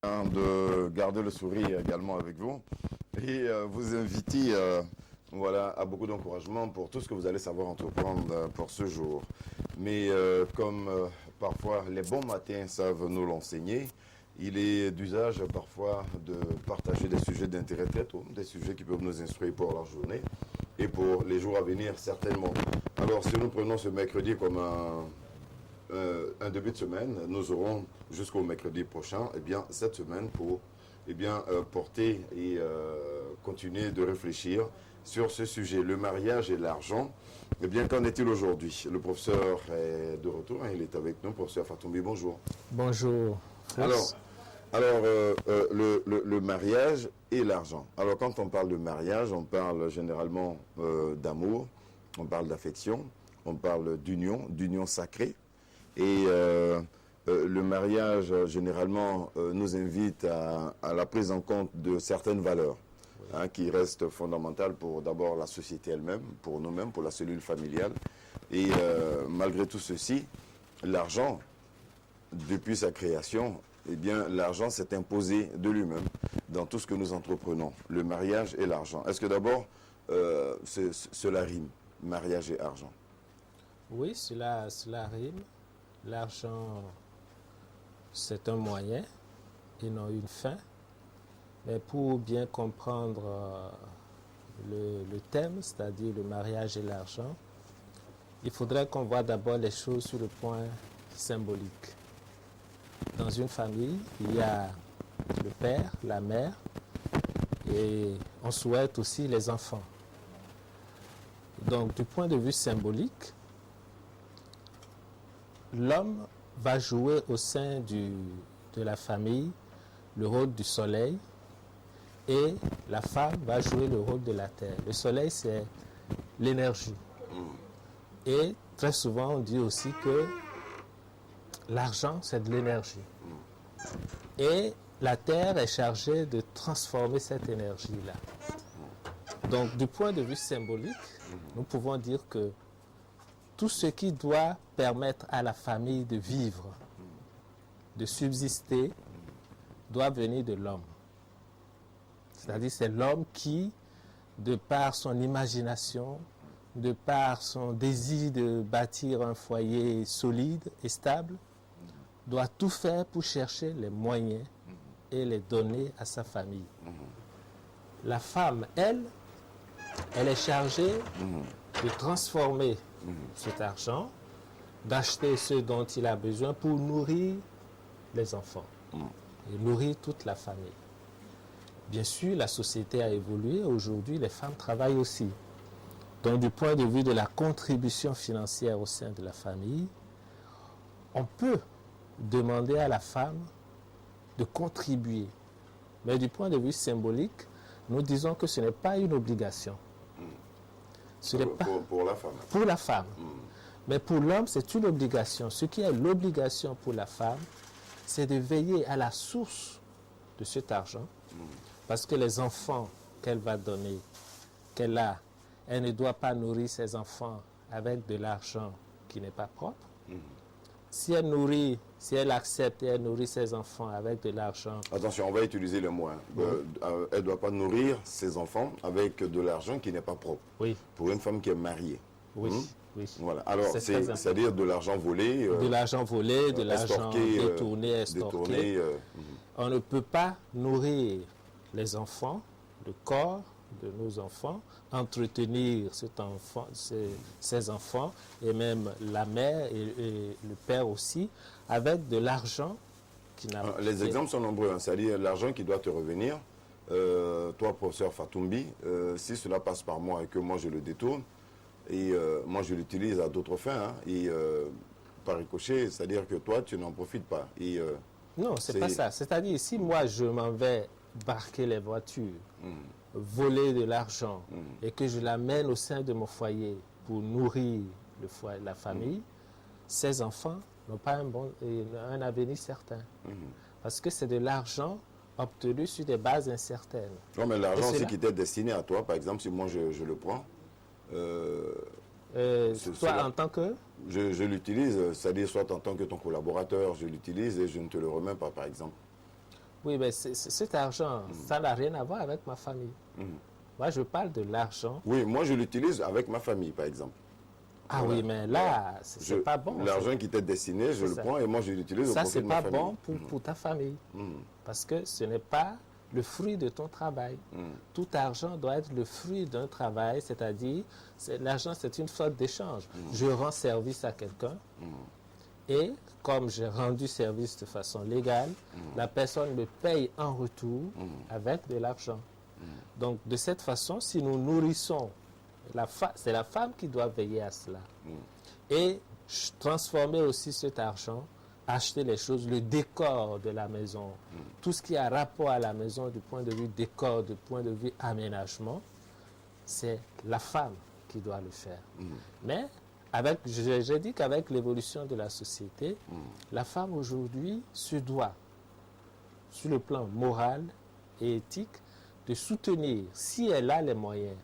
De garder le sourire également avec vous et vous inviter voilà, à beaucoup d'encouragement pour tout ce que vous allez savoir entreprendre pour ce jour. Mais comme parfois les bons matins savent nous l'enseigner, il est d'usage parfois de partager des sujets d'intérêt très tôt, des sujets qui peuvent nous instruire pour la journée et pour les jours à venir certainement. Alors si nous prenons ce mercredi comme un début de semaine, nous aurons jusqu'au mercredi prochain, cette semaine pour porter et continuer de réfléchir sur ce sujet, le mariage et l'argent. Qu'en est-il aujourd'hui? Le professeur est de retour, il est avec nous, professeur Fatoumbi, bonjour. Bonjour. Le mariage et l'argent. Alors quand on parle de mariage, on parle généralement d'amour, on parle d'affection, on parle d'union sacrée. Et le mariage, généralement, nous invite à la prise en compte de certaines valeurs qui restent fondamentales pour d'abord la société elle-même, pour nous-mêmes, pour la cellule familiale. Et malgré tout ceci, l'argent, depuis sa création, l'argent s'est imposé de lui-même dans tout ce que nous entreprenons, le mariage et l'argent. Est-ce que d'abord, cela rime, mariage et argent? Oui, cela rime. L'argent, c'est un moyen et non une fin. Mais pour bien comprendre le thème, c'est-à-dire le mariage et l'argent, il faudrait qu'on voit d'abord les choses sur le point symbolique. Dans une famille, il y a le père, la mère et on souhaite aussi les enfants. Donc, du point de vue symbolique, l'homme va jouer au sein de la famille le rôle du soleil et la femme va jouer le rôle de la terre. Le soleil, c'est l'énergie. Et très souvent, on dit aussi que l'argent, c'est de l'énergie. Et la terre est chargée de transformer cette énergie-là. Donc, du point de vue symbolique, nous pouvons dire que tout ce qui doit permettre à la famille de vivre, de subsister, doit venir de l'homme. C'est-à-dire c'est l'homme qui, de par son imagination, de par son désir de bâtir un foyer solide et stable, doit tout faire pour chercher les moyens et les donner à sa famille. La femme, elle est chargée de transformer cet argent, d'acheter ce dont il a besoin pour nourrir les enfants et nourrir toute la famille. Bien sûr, la société a évolué. Aujourd'hui, les femmes travaillent aussi. Donc, du point de vue de la contribution financière au sein de la famille, on peut demander à la femme de contribuer. Mais du point de vue symbolique, nous disons que ce n'est pas une obligation. Ce n'est pas pour la femme. Pour la femme. Mais pour l'homme, c'est une obligation. Ce qui est l'obligation pour la femme, c'est de veiller à la source de cet argent. Parce que les enfants qu'elle va donner, qu'elle a, elle ne doit pas nourrir ses enfants avec de l'argent qui n'est pas propre. Si elle accepte et elle nourrit ses enfants avec de l'argent... Attention, on va utiliser le mot. Elle ne doit pas nourrir ses enfants avec de l'argent qui n'est pas propre. Oui. Pour une femme qui est mariée. Oui, oui. Voilà. Alors, c'est-à-dire de l'argent volé. De l'argent volé, de l'argent détourné, extorqué. On ne peut pas nourrir les enfants, le corps de nos enfants, entretenir ces enfants, et même la mère et le père aussi, avec de l'argent qui n'a pas... Les exemples sont nombreux, c'est-à-dire l'argent qui doit te revenir. Toi, professeur Fatoumbi, si cela passe par moi et que moi je le détourne, et moi je l'utilise à d'autres fins, et par ricochet, c'est-à-dire que toi tu n'en profites pas. Non, c'est pas ça. C'est-à-dire, si moi je m'en vais barquer les voitures, voler de l'argent et que je l'amène au sein de mon foyer pour nourrir la famille, ces enfants n'ont pas un avenir certain. Parce que c'est de l'argent obtenu sur des bases incertaines. Non, mais l'argent aussi qui était destiné à toi, par exemple, si moi je le prends, toi en tant que... Je l'utilise, c'est-à-dire soit en tant que ton collaborateur, je l'utilise et je ne te le remets pas, par exemple. Oui, mais cet argent, ça n'a rien à voir avec ma famille. Moi, je parle de l'argent. Oui, moi je l'utilise avec ma famille, par exemple. Ah Voilà. oui, mais là, c'est pas bon. L'argent qui t'est destiné, je le prends et moi je l'utilise au Ça, profit c'est de ma pas famille. bon pour ta famille. Parce que ce n'est pas le fruit de ton travail. Tout argent doit être le fruit d'un travail, c'est-à-dire, l'argent, c'est une sorte d'échange. Je rends service à quelqu'un et comme j'ai rendu service de façon légale, la personne me paye en retour avec de l'argent. Donc, de cette façon, si nous nourrissons, c'est la femme qui doit veiller à cela. Et transformer aussi cet argent, acheter les choses, le décor de la maison, tout ce qui a rapport à la maison du point de vue décor, du point de vue aménagement, c'est la femme qui doit le faire. Mais j'ai dit qu'avec l'évolution de la société, la femme aujourd'hui se doit, sur le plan moral et éthique, de soutenir, si elle a les moyens,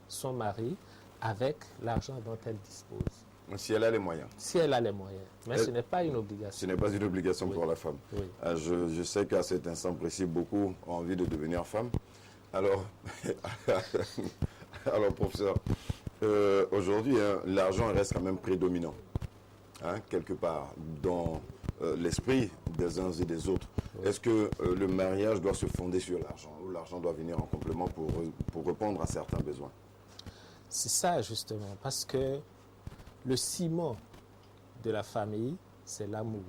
son mari avec l'argent dont elle dispose. Si elle a les moyens. Si elle a les moyens. Mais ce n'est pas une obligation. Ce n'est pas une obligation pour la femme. Oui. Je sais qu'à cet instant précis, beaucoup ont envie de devenir femme. Alors, alors professeur, aujourd'hui, l'argent reste quand même prédominant, quelque part, dans l'esprit des uns et des autres. Oui. Est-ce que le mariage doit se fonder sur l'argent ou l'argent doit venir en complément pour répondre à certains besoins? C'est ça, justement, parce que le ciment de la famille, c'est l'amour.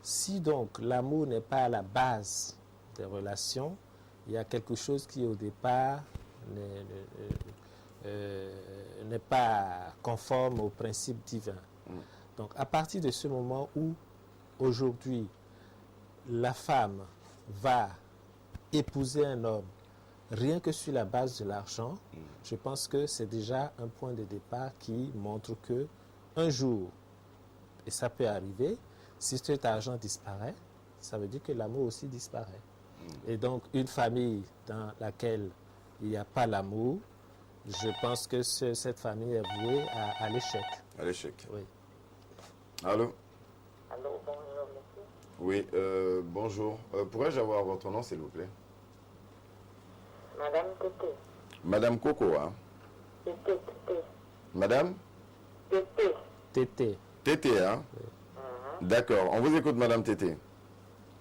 Si donc l'amour n'est pas à la base des relations, il y a quelque chose qui au départ n'est pas conforme au principe divin. Donc à partir de ce moment où aujourd'hui la femme va épouser un homme rien que sur la base de l'argent, je pense que c'est déjà un point de départ qui montre que un jour, et ça peut arriver, si cet argent disparaît, ça veut dire que l'amour aussi disparaît. Et donc, une famille dans laquelle il n'y a pas l'amour, je pense que cette famille est vouée à l'échec. À l'échec. Oui. Allô? Allô, bonjour, monsieur. Oui, bonjour. Pourrais-je avoir votre nom, s'il vous plaît? Madame Tété. Madame Coco, hein? Tété. Madame? Tété. Tété. Tété, hein? D'accord. On vous écoute, Madame Tété.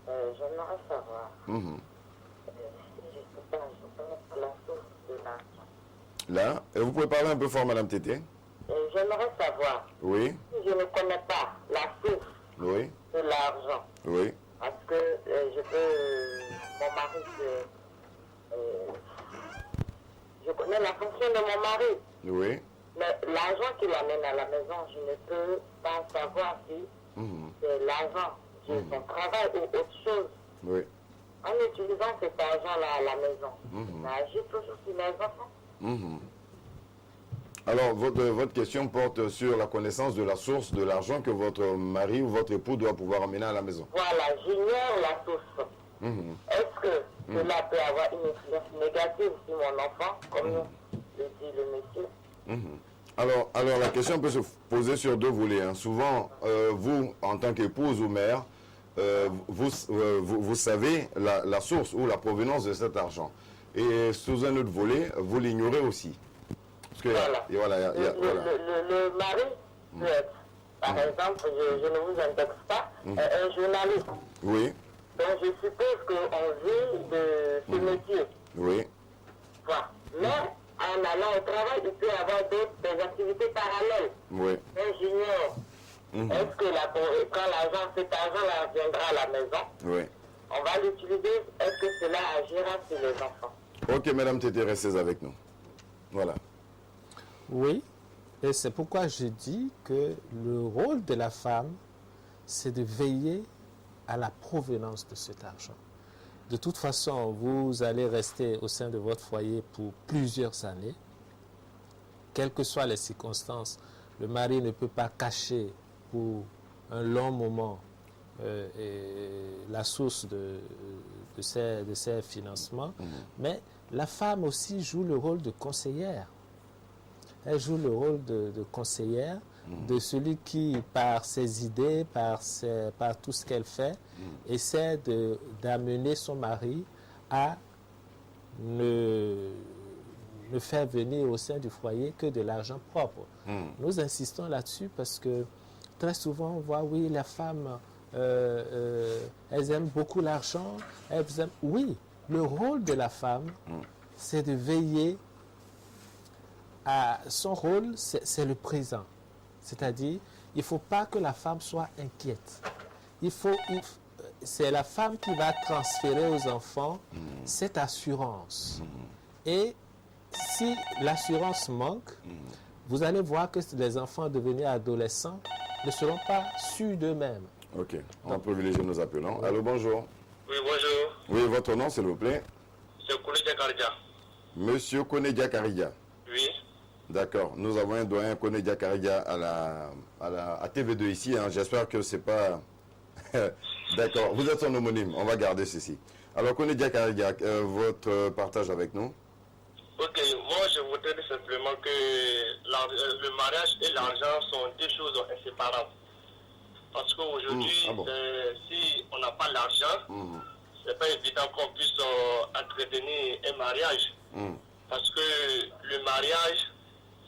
J'aimerais savoir si je connais pas la source de l'argent. Là, vous pouvez parler un peu fort, Madame Tété? J'aimerais savoir Oui, si je ne connais pas la source oui, de l'argent. oui. Parce que mon mari, je connais la fonction de mon mari. Oui. Mais l'argent qu'il amène à la maison, je ne peux pas savoir si c'est l'argent de son travail ou autre chose. Oui. En utilisant cet argent-là à la maison, ça agit toujours sur les enfants. Alors, votre question porte sur la connaissance de la source de l'argent que votre mari ou votre époux doit pouvoir emmener à la maison. Voilà, j'ignore la source. Est-ce que cela peut avoir une influence négative sur mon enfant, comme le dit le monsieur? Alors, la question peut se poser sur deux volets, hein. Souvent, vous, en tant qu'épouse ou mère, vous savez la source ou la provenance de cet argent. Et sous un autre volet, vous l'ignorez aussi. Parce que, voilà. Le mari peut être, par exemple, je ne vous indexe pas, un journaliste. Oui. Donc je suppose qu'on vit de ce métier. Oui. Voilà. Mais en allant au travail, il peut y avoir des activités parallèles. Oui. Mais j'ignore. Est-ce que quand cet argent-là viendra à la maison, Oui. on va l'utiliser? Est-ce que cela agira sur les enfants? Ok, Madame Tété, restez avec nous. Voilà. Oui, et c'est pourquoi je dis que le rôle de la femme, c'est de veiller à la provenance de cet argent. De toute façon, vous allez rester au sein de votre foyer pour plusieurs années. Quelles que soient les circonstances, le mari ne peut pas cacher pour un long moment la source de ces financements. Mais la femme aussi joue le rôle de conseillère. Elle joue le rôle de conseillère de celui qui, par ses idées, par tout ce qu'elle fait, essaie d'amener son mari à ne faire venir au sein du foyer que de l'argent propre. Nous insistons là-dessus parce que très souvent on voit, oui, la femme, elles aiment beaucoup l'argent. Oui, le rôle de la femme, c'est de veiller à son rôle, c'est le présent. C'est-à-dire, il ne faut pas que la femme soit inquiète. C'est la femme qui va transférer aux enfants cette assurance. Et si l'assurance manque, vous allez voir que les enfants devenus adolescents ne seront pas sûrs d'eux-mêmes. Ok, on va privilégier nos appelants. Allô, bonjour. Oui, bonjour. Oui, votre nom, s'il vous plaît. C'est Kouné Karidja. Monsieur Kone Diakaridia. Oui. D'accord. Nous avons un doyen Kone Diakaridia à TV2 ici. Hein. J'espère que c'est pas... D'accord. Vous êtes son homonyme. On va garder ceci. Alors, Kone Diakaridia, votre partage avec nous. Ok, moi je voudrais dire simplement que le mariage et l'argent sont deux choses inséparables. Parce qu'aujourd'hui, si on n'a pas l'argent, c'est pas évident qu'on puisse entretenir un mariage. Parce que le mariage,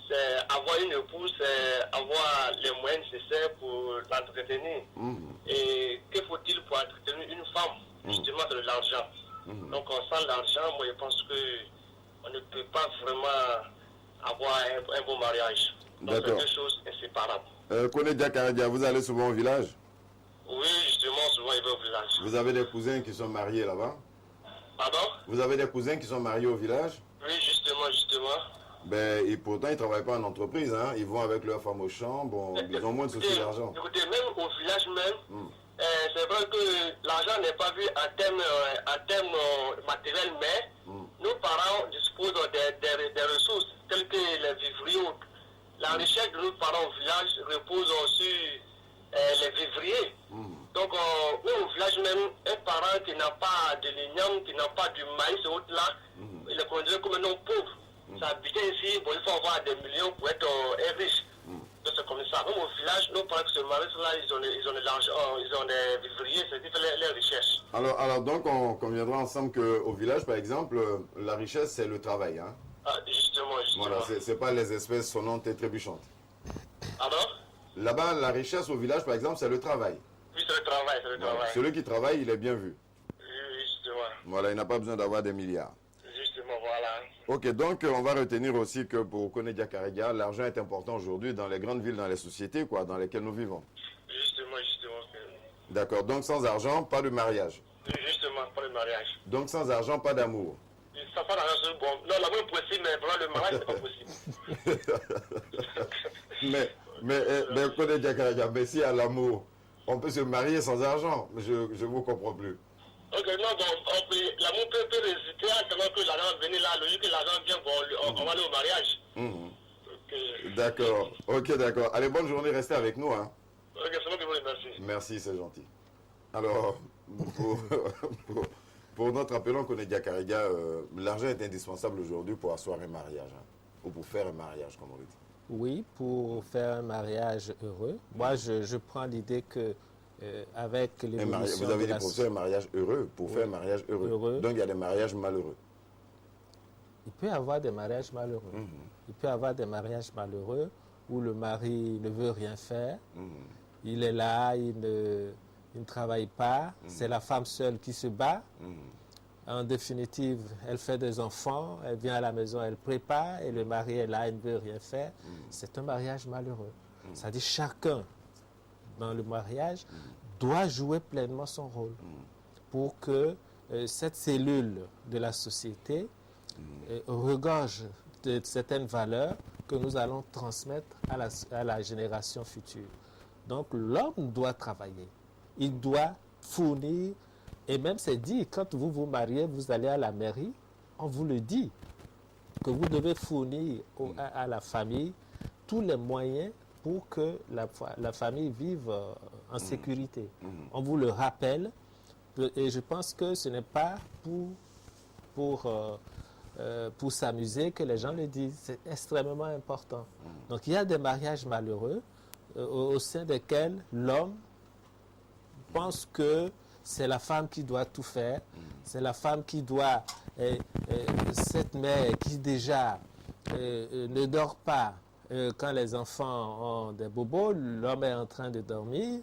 c'est avoir une épouse, c'est avoir les moyens nécessaires pour l'entretenir. Et que faut-il pour entretenir une femme? Justement, c'est de l'argent. Donc, sans l'argent, moi, je pense que on ne peut pas vraiment avoir un bon mariage. Donc, c'est deux choses inséparables. Kone Diakaridia, vous allez souvent au village? Oui, justement, souvent, il va au village. Vous avez des cousins qui sont mariés là-bas? Pardon? Vous avez des cousins qui sont mariés au village? Oui, justement. Et pourtant, ils ne travaillent pas en entreprise, hein. Ils vont avec leur femme au champ, bon, ils ont moins de soucis d'argent. Écoutez, même au village même, c'est vrai que l'argent n'est pas vu en termes matériels, mais nos parents disposent des ressources telles que les vivriers. La richesse de nos parents au village repose sur les vivriers. Donc, au village même, un parent qui n'a pas de l'igname, qui n'a pas du maïs et autres là, il est considéré comme un homme pauvre. Ça habite ici, bon, il faut avoir des millions pour être riche. Donc, c'est comme ça. Même au village, nos parents qui se marient là, ils ont de l'argent, ils ont des vivriers, c'est-à-dire les richesses. Alors donc, on conviendra ensemble qu'au village, par exemple, la richesse, c'est le travail, hein? Justement. Voilà, c'est pas les espèces sonnantes et trébuchantes. Alors? Là-bas, la richesse au village, par exemple, c'est le travail. Oui, c'est le travail, Voilà. Celui qui travaille, il est bien vu. Oui, justement. Voilà, il n'a pas besoin d'avoir des milliards. Justement, voilà. Ok, donc on va retenir aussi que pour Kone Diakaridia, l'argent est important aujourd'hui dans les grandes villes, dans les sociétés dans lesquelles nous vivons. Justement. D'accord, donc sans argent, pas de mariage. Justement, pas de mariage. Donc sans argent, pas d'amour. Ça pas d'argent, c'est bon. Non, l'amour est possible, mais vraiment le mariage, c'est pas possible. mais Kone Diakaridia, mais si à l'amour, on peut se marier sans argent, je ne vous comprends plus. Ok, non, bon, l'amour peut résister à savoir que l'argent va venir là, logique que l'argent vient, on va aller au mariage. D'accord, d'accord. Allez, bonne journée, restez avec nous. Hein. Ok, c'est moi qui vous remercie. Merci, c'est gentil. Alors, pour notre appelant Kone Diakaridia, l'argent est indispensable aujourd'hui pour asseoir un mariage, hein, ou pour faire un mariage, comme on le dit. Oui, pour faire un mariage heureux. Moi, je prends l'idée que avec l'évolution vous avez dit pour faire un mariage heureux, pour faire un mariage heureux. Donc il y a des mariages malheureux. Il peut y avoir des mariages malheureux. Il peut y avoir des mariages malheureux où le mari ne veut rien faire. Il est là, il ne travaille pas. C'est la femme seule qui se bat. En définitive, elle fait des enfants, elle vient à la maison, elle prépare, et le mari est là, il ne veut rien faire. C'est un mariage malheureux. C'est-à-dire chacun, dans le mariage, doit jouer pleinement son rôle pour que cette cellule de la société regorge de certaines valeurs que nous allons transmettre à la génération future. Donc l'homme doit travailler, il doit fournir, et même c'est dit, quand vous vous mariez, vous allez à la mairie, on vous le dit, que vous devez fournir à la famille tous les moyens pour que la famille vive en sécurité. On vous le rappelle, et je pense que ce n'est pas pour s'amuser que les gens le disent. C'est extrêmement important. Donc il y a des mariages malheureux au sein desquels l'homme pense que c'est la femme qui doit tout faire, c'est la femme qui doit, cette mère qui déjà ne dort pas quand les enfants ont des bobos, l'homme est en train de dormir,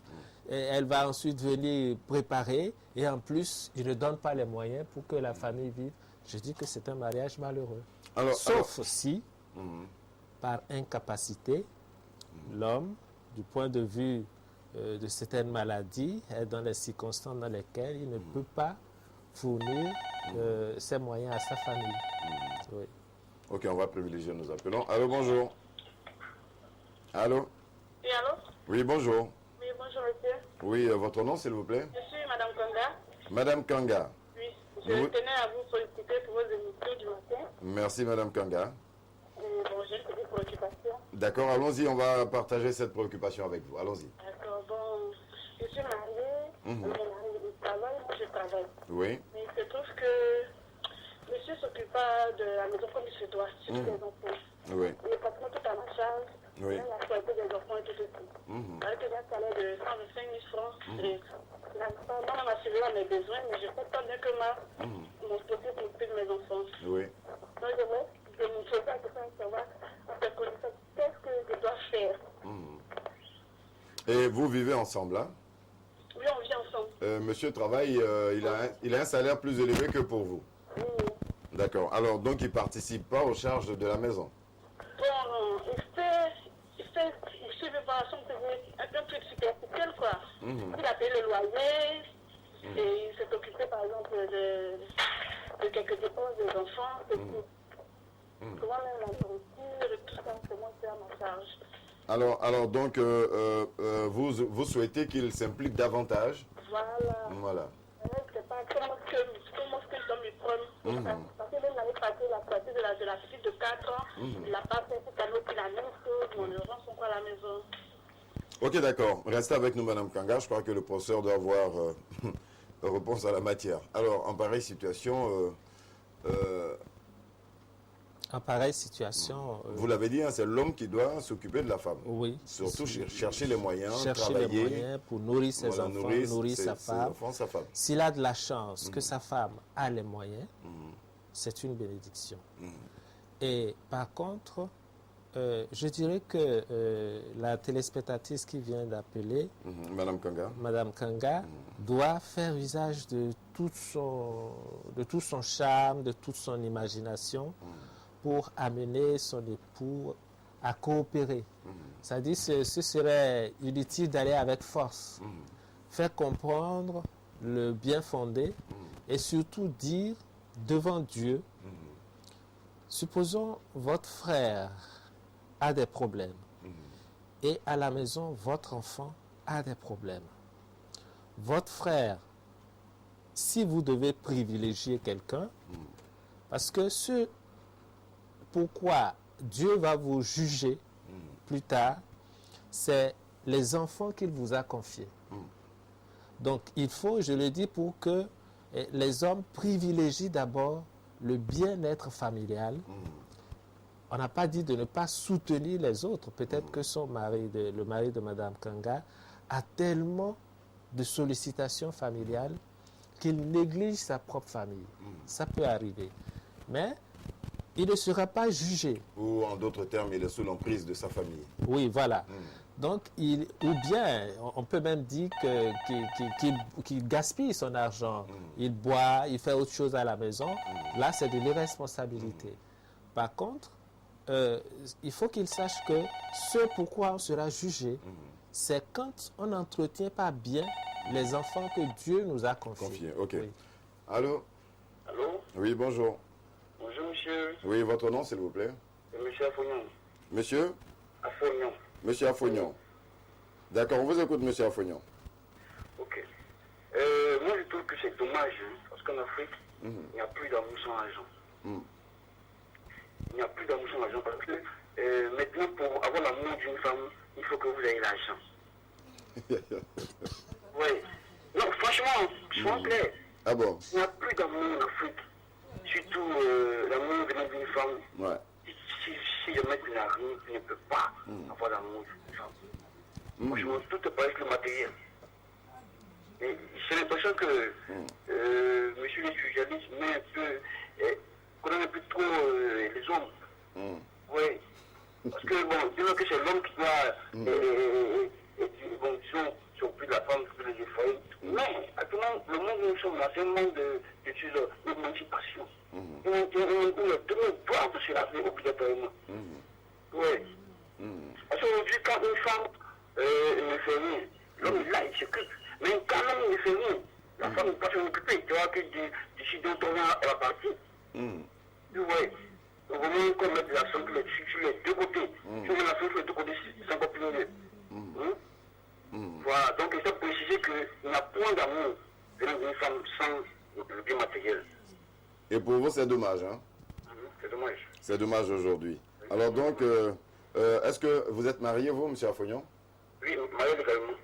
et elle va ensuite venir préparer, et en plus, il ne donne pas les moyens pour que la famille vive. Je dis que c'est un mariage malheureux. Sauf si, par incapacité, l'homme, du point de vue de certaines maladies, est dans les circonstances dans lesquelles il ne peut pas fournir ses moyens à sa famille. Oui. Ok, on va privilégier nos appelants. Allô, bonjour. Allô? Oui, allô? Oui, bonjour. Oui, bonjour, monsieur. Oui, votre nom, s'il vous plaît? Je suis Madame Kanga. Madame Kanga. Oui, je tenais à vous solliciter pour vos émissions du matin. Merci, Madame Kanga. Bon, j'ai une petite préoccupation. D'accord, allons-y, on va partager cette préoccupation avec vous. Allons-y. D'accord, bon, je suis mariée, mon mari il travaille, moi je travaille. Oui. Mais il se trouve que monsieur ne s'occupe pas de la maison comme il se doit, surtout des enfants. Oui. Il est pratiquement tout à ma charge, Oui. même la qualité des enfants et tout ceci. Avec un salaire de 125 000 francs, et moi, ma suivi à mes besoins, mais je sais pas bien que mon sponsor s'occupe de mes enfants. Oui. Donc je me posais la question de savoir, en fait, qu'est-ce que je dois faire? Et vous vivez ensemble, hein? Oui, on vit ensemble. Monsieur travaille, il a un salaire plus élevé que pour vous. Oui. D'accord. Alors, donc, il ne participe pas aux charges de la maison. Bon, il suit préparation un truc superficiel, quoi. Il a payé le loyer, et il s'est occupé, par exemple, de quelques dépenses des enfants, c'est tout. Comment même la nourriture, et tout ça, c'est moi qui ai à ma charge. Alors donc, vous souhaitez qu'il s'implique davantage? Voilà. Voilà. Je ne sais pas comment est-ce que je dois m'y prendre. Parce que même l'année passée, la partie de la petite de 4 ans, il n'a pas fait cette année, puis la même chose, mon urgence sont pas à la maison. Ok, d'accord. Restez avec nous, Madame Kanga. Je crois que le professeur doit avoir réponse à la matière. Alors, en pareille situation... En pareille situation... vous l'avez dit, hein, c'est l'homme qui doit s'occuper de la femme. Oui. Surtout chercher les moyens, chercher travailler, les moyens pour nourrir ses enfants, nourrir sa femme. S'il a de la chance que sa femme a les moyens, c'est une bénédiction. Et par contre, je dirais que la téléspectatrice qui vient d'appeler, Madame Kanga, doit faire usage de tout son charme, de toute son imagination, pour amener son époux à coopérer. C'est-à-dire que ce serait inutile d'aller avec force. Faire comprendre le bien fondé et surtout dire devant Dieu, supposons votre frère a des problèmes et à la maison, votre enfant a des problèmes. Votre frère, si vous devez privilégier quelqu'un, parce que pourquoi Dieu va vous juger plus tard, c'est les enfants qu'il vous a confiés. Donc, il faut, je le dis, pour que les hommes privilégient d'abord le bien-être familial. On n'a pas dit de ne pas soutenir les autres. Peut-être que le mari de Mme Kanga a tellement de sollicitations familiales qu'il néglige sa propre famille. Ça peut arriver. Mais il ne sera pas jugé. Ou en d'autres termes, il est sous l'emprise de sa famille. Oui, voilà. Donc, ou bien, on peut même dire qu'il gaspille son argent. Il boit, il fait autre chose à la maison. Là, c'est de l'irresponsabilité. Par contre, il faut qu'il sache que ce pourquoi on sera jugé, c'est quand on n'entretient pas bien les enfants que Dieu nous a confiés. Ok. Oui. Allô? Allô? Oui, bonjour. Bonjour, monsieur. Oui, votre nom, s'il vous plaît? Monsieur Afognon. Monsieur? Afognon. Monsieur Afognon. D'accord, on vous écoute, monsieur Afognon. Ok. Moi, je trouve que c'est dommage, parce qu'en Afrique, il n'y a plus d'amour sans argent. Il n'y a plus d'amour sans argent, parce que maintenant, pour avoir l'amour d'une femme, il faut que vous ayez l'argent. Oui. Non, franchement, sois clair. Ah bon? Il n'y a plus d'amour en Afrique. Surtout l'amour venant d'une femme. Ouais. Si le mec n'a rien, tu ne peux pas avoir l'amour d'une femme. Franchement, tout est pareil que le matériel. J'ai l'impression que monsieur le journaliste met un peu, connaît un peu trop les hommes. Oui. Parce que, bon, disons que c'est l'homme qui doit, bon, disons, s'occuper de la femme, s'occuper des foyers. Mais, actuellement, le monde où nous sommes là, c'est un monde d'émancipation. Où les deux doivent se laver obligatoirement. Oui. Parce qu'aujourd'hui, quand une femme ne fait rien, l'homme là, il s'occupe. Mais quand l'homme ne fait rien, la femme ne peut pas s'en occuper. Tu vois que d'ici 2 ans, elle va partir. Oui. Donc, au moins, qu'on mette l'accent sur les deux côtés. Si on met l'accent sur les deux côtés, c'est encore plus mieux. Voilà. Donc, il faut préciser qu'il n'y a point d'amour venant d'une femme sans le bien matériel. Et pour vous, c'est dommage, hein? C'est dommage. C'est dommage aujourd'hui. Alors donc, est-ce que vous êtes marié, vous, M. Afognon? Oui, marié également.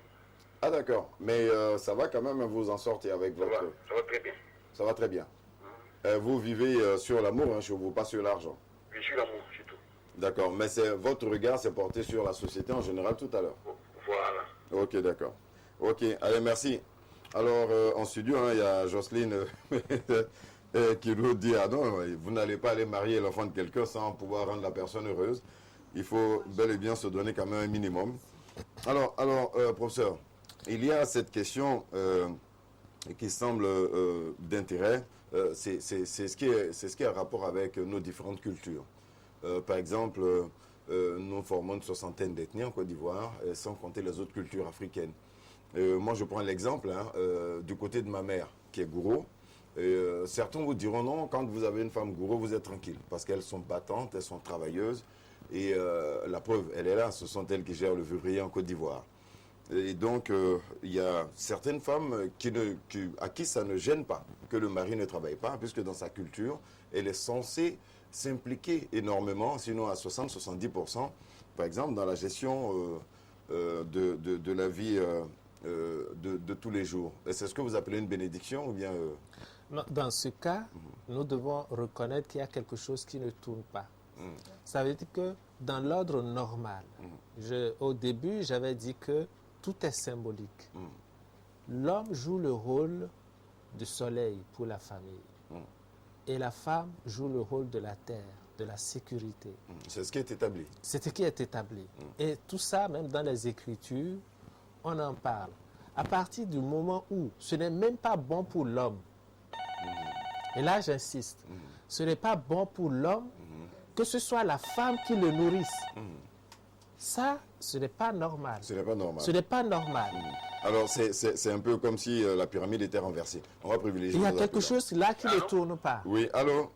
Ah d'accord, mais ça va quand même vous en sortir avec votre... Ça va très bien. Ça va très bien. Vous vivez sur l'amour, hein, chez vous, pas sur l'argent. Oui, sur l'amour, c'est tout. D'accord, mais votre regard s'est porté sur la société en général tout à l'heure. Voilà. Ok, d'accord. Ok, allez, merci. Alors, en studio, hein, il y a Jocelyne qui nous dit, ah non, vous n'allez pas aller marier l'enfant de quelqu'un sans pouvoir rendre la personne heureuse. Il faut bel et bien se donner quand même un minimum. Alors professeur, il y a cette question qui semble d'intérêt, c'est ce qui est en rapport avec nos différentes cultures. Par exemple, nous formons une 60aine d'ethnies en Côte d'Ivoire, sans compter les autres cultures africaines. Moi, je prends l'exemple du côté de ma mère, qui est gourou. Certains vous diront non, quand vous avez une femme gourou, vous êtes tranquille, parce qu'elles sont battantes, elles sont travailleuses. Et la preuve, elle est là, ce sont elles qui gèrent le vivrier en Côte d'Ivoire. Et donc, il y a certaines femmes à qui ça ne gêne pas que le mari ne travaille pas, puisque dans sa culture, elle est censée s'impliquer énormément, sinon à 60-70%, par exemple, dans la gestion de la vie de tous les jours. C'est ce que vous appelez une bénédiction ou bien... Non, dans ce cas, nous devons reconnaître qu'il y a quelque chose qui ne tourne pas. Ça veut dire que dans l'ordre normal, au début, j'avais dit que tout est symbolique. L'homme joue le rôle du soleil pour la famille. Et la femme joue le rôle de la terre, de la sécurité. C'est ce qui est établi. C'est ce qui est établi. Et tout ça, même dans les Écritures, on en parle. À partir du moment où ce n'est même pas bon pour l'homme, et là j'insiste, ce n'est pas bon pour l'homme que ce soit la femme qui le nourrisse. Ça, ce n'est pas normal. Ce n'est pas normal. Ce n'est pas normal. Alors, c'est un peu comme si la pyramide était renversée. On va privilégier... Il y a quelque chose là qui ne tourne pas. Oui, allô?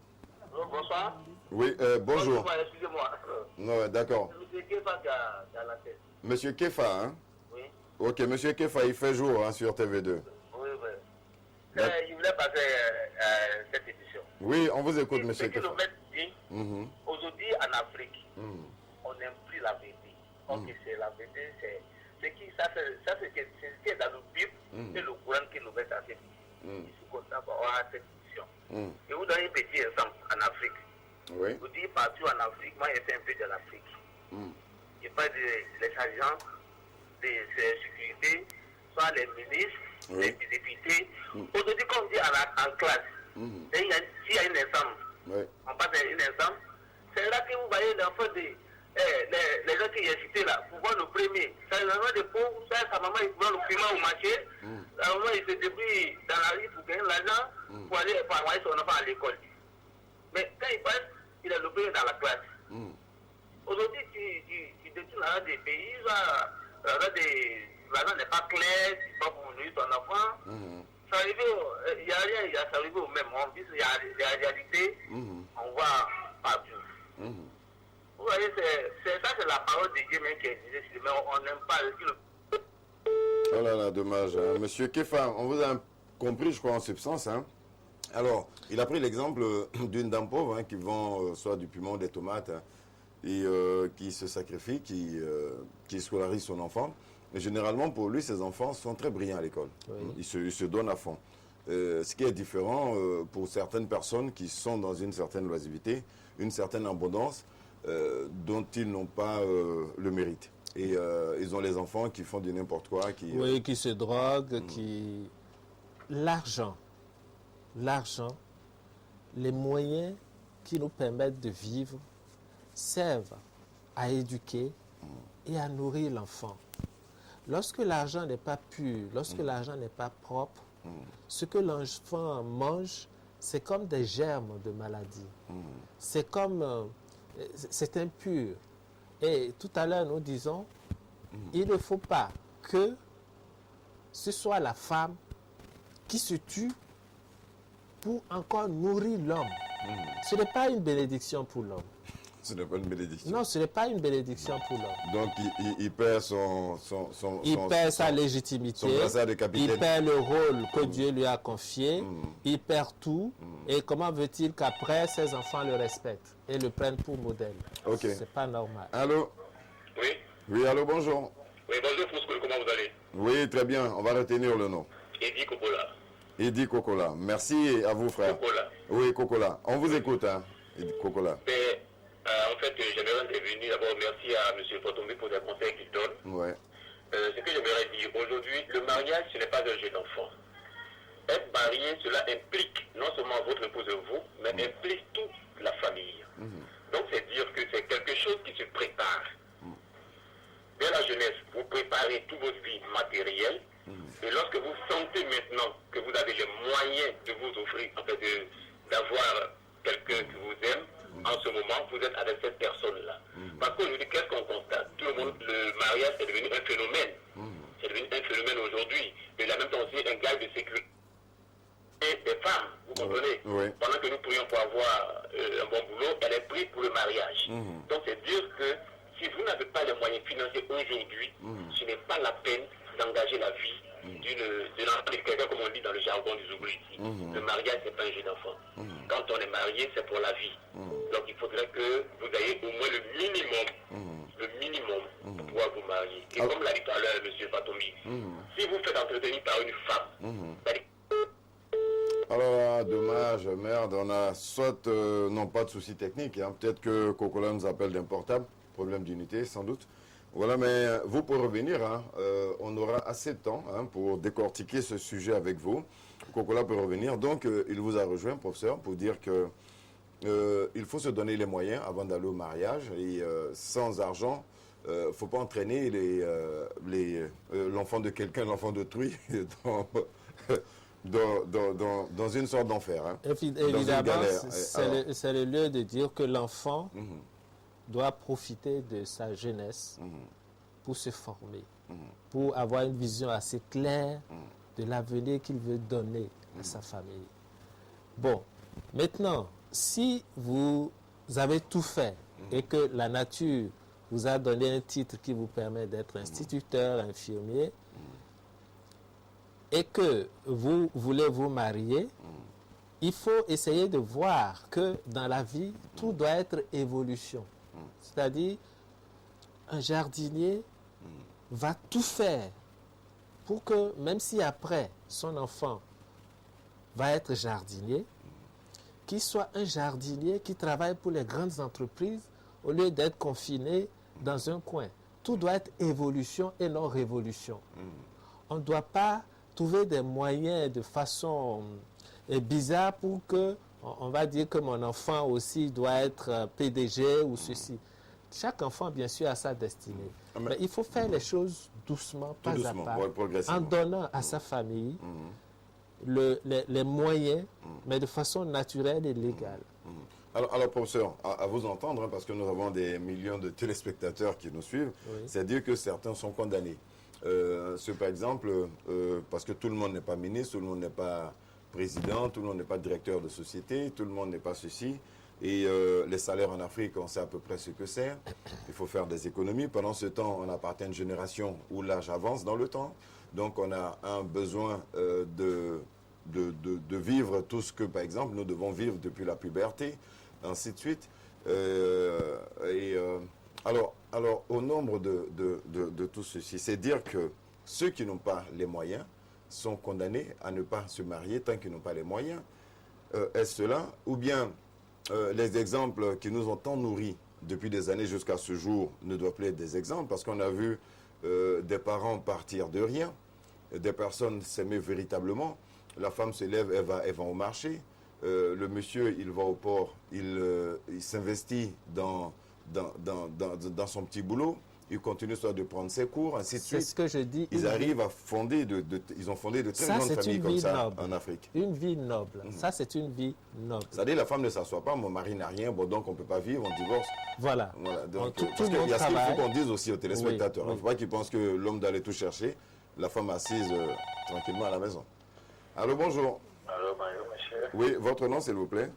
Bonsoir. Oui, bonjour. Excusez-moi. Non, d'accord. Monsieur Kefa qui a la tête. Monsieur Kefa, hein? Oui. Ok, Monsieur Kefa, il fait jour hein, sur TV2. Oui. Je voulais passer cette édition. Oui, on vous écoute, Monsieur Kefa. Aujourd'hui, en Afrique, on n'aime plus la vérité. Donc, c'est la vérité, c'est ce qui est dans le Bible et le Coran qui nous met à cette édition. Ici, comme ça, on a cette édition. Je vous donne un petit exemple en Afrique. Oui. Vous dites partout en Afrique, moi j'ai fait un peu de l'Afrique. Je parle des agents de sécurité, soit les ministres, les députés. Aujourd'hui, comme on dit en classe, s'il y a une ensemble, on passe à une ensemble, c'est là que vous voyez l'enfant les gens qui sont cités là, pour voir le premier. Ça, il y a des pauvres, sa maman il prend le piment au marché, la maman il se débrouille dans la rue pour gagner l'argent, pour aller envoyer son enfant à l'école. Mais quand il passe, il est le premier dans la classe. Aujourd'hui, tu détournes l'argent des pays, l'argent n'est pas clair, tu vas pour nourrir ton enfant. Ça arrive, il n'y a rien, ça arrive au même. On dit qu'il y a la réalité, on voit partout. Vous voyez, c'est la parole de Dieu même qui est disée, mais on n'aime pas le... Oh là là, dommage. Hein. Monsieur Kefa, on vous a compris, je crois, en substance. Hein. Alors, il a pris l'exemple d'une dame pauvre qui vend soit du piment, des tomates, et qui se sacrifie, qui scolarise son enfant. Et généralement, pour lui, ses enfants sont très brillants à l'école. Ils se donnent à fond. Ce qui est différent pour certaines personnes qui sont dans une certaine loisiveté, une certaine abondance, dont ils n'ont pas le mérite. Et ils ont les enfants qui font du n'importe quoi. Oui, qui se droguent, qui... L'argent, les moyens qui nous permettent de vivre servent à éduquer et à nourrir l'enfant. Lorsque l'argent n'est pas pur, lorsque l'argent n'est pas propre, ce que l'enfant mange, c'est comme des germes de maladie. C'est comme... c'est impur. Et tout à l'heure, nous disons, il ne faut pas que ce soit la femme qui se tue pour encore nourrir l'homme. Ce n'est pas une bénédiction pour l'homme. Ce n'est pas une bénédiction. Non, ce n'est pas une bénédiction pour l'homme. Donc, il perd sa légitimité, son brassard de capitaine. Il perd le rôle que Dieu lui a confié, il perd tout. Et comment veut-il qu'après, ses enfants le respectent et le prennent pour modèle? Ok. C'est pas normal. Allô? Oui. Oui, allô, bonjour. Oui, bonjour, Fouskoul, comment vous allez? Oui, très bien, on va retenir le nom. Eddie Kokola. Eddie Kokola. Merci à vous, frère. Kokola. Oui, Kokola. On vous écoute, hein, Eddie Kokola. Mais, en fait, j'aimerais intervenir d'abord. Merci à M. Fotombi pour les conseils qu'il donne. Ouais. Ce que j'aimerais dire, aujourd'hui, le mariage, ce n'est pas un jeune enfant. Être marié, cela implique non seulement votre épouse et vous, mais implique toute la famille. Donc, c'est dire que c'est quelque chose qui se prépare. Dès la jeunesse, vous préparez toute votre vie matérielle. Et lorsque vous sentez maintenant que vous avez les moyens de vous offrir, en fait, d'avoir quelqu'un qui vous aime, en ce moment, vous êtes avec cette personne-là. Parce qu'aujourd'hui, qu'est-ce qu'on constate? Tout le monde, le mariage est devenu un phénomène. C'est devenu un phénomène aujourd'hui. Mais en même temps aussi un gage de sécurité. Et des femmes, vous comprenez? Oui. Pendant que nous pourrions pour avoir un bon boulot, elle est prise pour le mariage. Donc c'est dire que si vous n'avez pas les moyens financiers aujourd'hui, ce n'est pas la peine d'engager la vie de quelqu'un, comme on dit dans le jargon du Zougou ici. Le mariage, c'est pas un jeune enfant. Quand on est marié, c'est pour la vie. Donc il faudrait que vous ayez au moins le minimum pour pouvoir vous marier. Et comme l'a dit tout à l'heure M. Fatomi, si vous faites entretenir par une femme, alors, dommage, merde, on a soit, non pas de soucis techniques, hein. Peut-être que Kokola nous appelle d'un portable, problème d'unité sans doute. Voilà, mais vous pour revenir, hein, on aura assez de temps, hein, pour décortiquer ce sujet avec vous. Kokola peut revenir, donc il vous a rejoint, professeur, pour dire que il faut se donner les moyens avant d'aller au mariage, et sans argent, il ne faut pas entraîner l'enfant de quelqu'un, l'enfant d'autrui, dans une sorte d'enfer. Hein, évidemment, c'est le lieu de dire que l'enfant doit profiter de sa jeunesse pour se former, pour avoir une vision assez claire de l'avenir qu'il veut donner à sa famille. Bon, maintenant, si vous avez tout fait et que la nature vous a donné un titre qui vous permet d'être instituteur, infirmier, et que vous voulez vous marier, il faut essayer de voir que dans la vie, tout doit être évolution. C'est-à-dire, un jardinier va tout faire pour que, même si après son enfant va être jardinier, qu'il soit un jardinier qui travaille pour les grandes entreprises au lieu d'être confiné dans un coin. Tout doit être évolution et non révolution. On ne doit pas trouver des moyens de façon bizarre pour que, on va dire que mon enfant aussi doit être PDG ou ceci. Chaque enfant, bien sûr, a sa destinée. Mais il faut faire les choses doucement, pas à pas, en donnant à sa famille les moyens, mais de façon naturelle et légale. Alors, professeur, à vous entendre, hein, parce que nous avons des millions de téléspectateurs qui nous suivent, c'est dire que certains sont condamnés. Par exemple, parce que tout le monde n'est pas ministre, tout le monde n'est pas président, tout le monde n'est pas directeur de société, tout le monde n'est pas ceci. Et les salaires en Afrique, on sait à peu près ce que c'est. Il faut faire des économies. Pendant ce temps, on appartient à une génération où l'âge avance dans le temps. Donc, on a un besoin de vivre tout ce que, par exemple, nous devons vivre depuis la puberté, ainsi de suite. Alors, au nombre de tout ceci, c'est dire que ceux qui n'ont pas les moyens sont condamnés à ne pas se marier tant qu'ils n'ont pas les moyens. Est-ce cela? Ou bien les exemples qui nous ont tant nourris depuis des années jusqu'à ce jour, ne doivent plus être des exemples parce qu'on a vu des parents partir de rien, des personnes s'aimer véritablement. La femme se lève, elle va au marché. Le monsieur, il va au port, il s'investit dans son petit boulot. Il continue soit de prendre ses cours, ainsi de suite. C'est ce que je dis. Ils arrivent à fonder, ils ont fondé de très grandes familles comme ça en Afrique. Une vie noble. Ça, c'est une vie noble. C'est-à-dire la femme ne s'assoit pas, mon mari n'a rien, bon, donc on ne peut pas vivre, on divorce. Voilà. Donc, parce qu'il y a ce qu'il faut qu'on dise aussi aux téléspectateurs. Il ne faut pas qu'ils pensent que l'homme doit aller tout chercher, la femme assise tranquillement à la maison. Allô, bonjour. Allô, bonjour, monsieur. Oui, votre nom, s'il vous plaît?